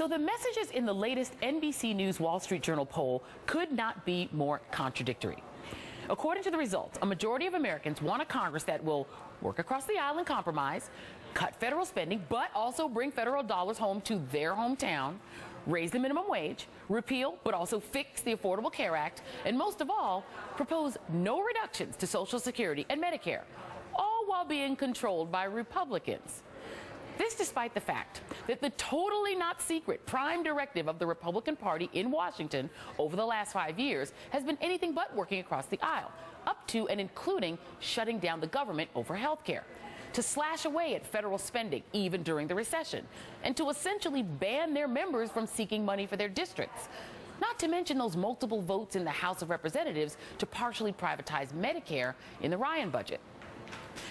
So the messages in the latest NBC News Wall Street Journal poll could not be more contradictory. According to the results, a majority of Americans want a Congress that will work across the aisle and compromise, cut federal spending, but also bring federal dollars home to their hometown, raise the minimum wage, repeal but also fix the Affordable Care Act, and most of all, propose no reductions to Social Security and Medicare, all while being controlled by Republicans. This despite the fact that the totally not secret prime directive of the Republican Party in Washington over the last 5 years has been anything but working across the aisle, up to and including shutting down the government over health care, to slash away at federal spending even during the recession, and to essentially ban their members from seeking money for their districts. Not to mention those multiple votes in the House of Representatives to partially privatize Medicare in the Ryan budget.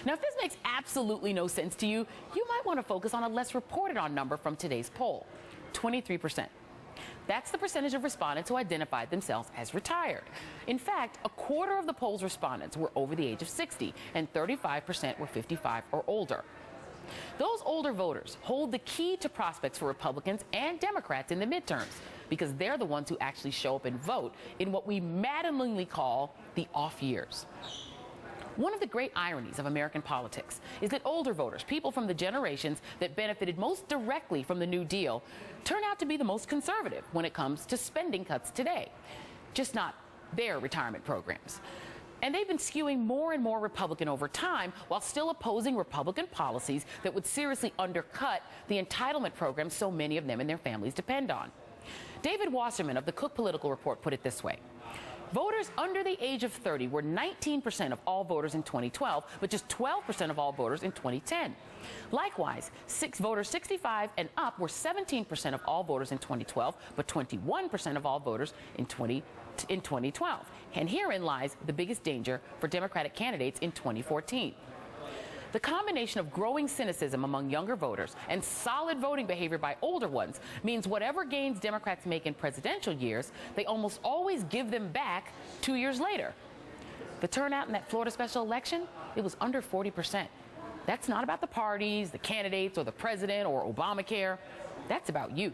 Now, if this makes absolutely no sense to you, you might want to focus on a less reported on number from today's poll, 23%. That's the percentage of respondents who identified themselves as retired. In fact, a quarter of the poll's respondents were over the age of 60, and 35% were 55 or older. Those older voters hold the key to prospects for Republicans and Democrats in the midterms, because they're the ones who actually show up and vote in what we maddeningly call the off years. One of the great ironies of American politics is that older voters, people from the generations that benefited most directly from the New Deal, turn out to be the most conservative when it comes to spending cuts today, just not their retirement programs. And they've been skewing more and more Republican over time while still opposing Republican policies that would seriously undercut the entitlement programs so many of them and their families depend on. David Wasserman of the Cook Political Report put it this way. Voters under the age of 30 were 19% of all voters in 2012, but just 12% of all voters in 2010. Likewise, voters 65 and up were 17% of all voters in 2012, but 21% of all voters in 2012. And herein lies the biggest danger for Democratic candidates in 2014. The combination of growing cynicism among younger voters and solid voting behavior by older ones means whatever gains Democrats make in presidential years, they almost always give them back 2 years later. The turnout in that Florida special election, it was under 40%. That's not about the parties, the candidates, or the president, or Obamacare. That's about you.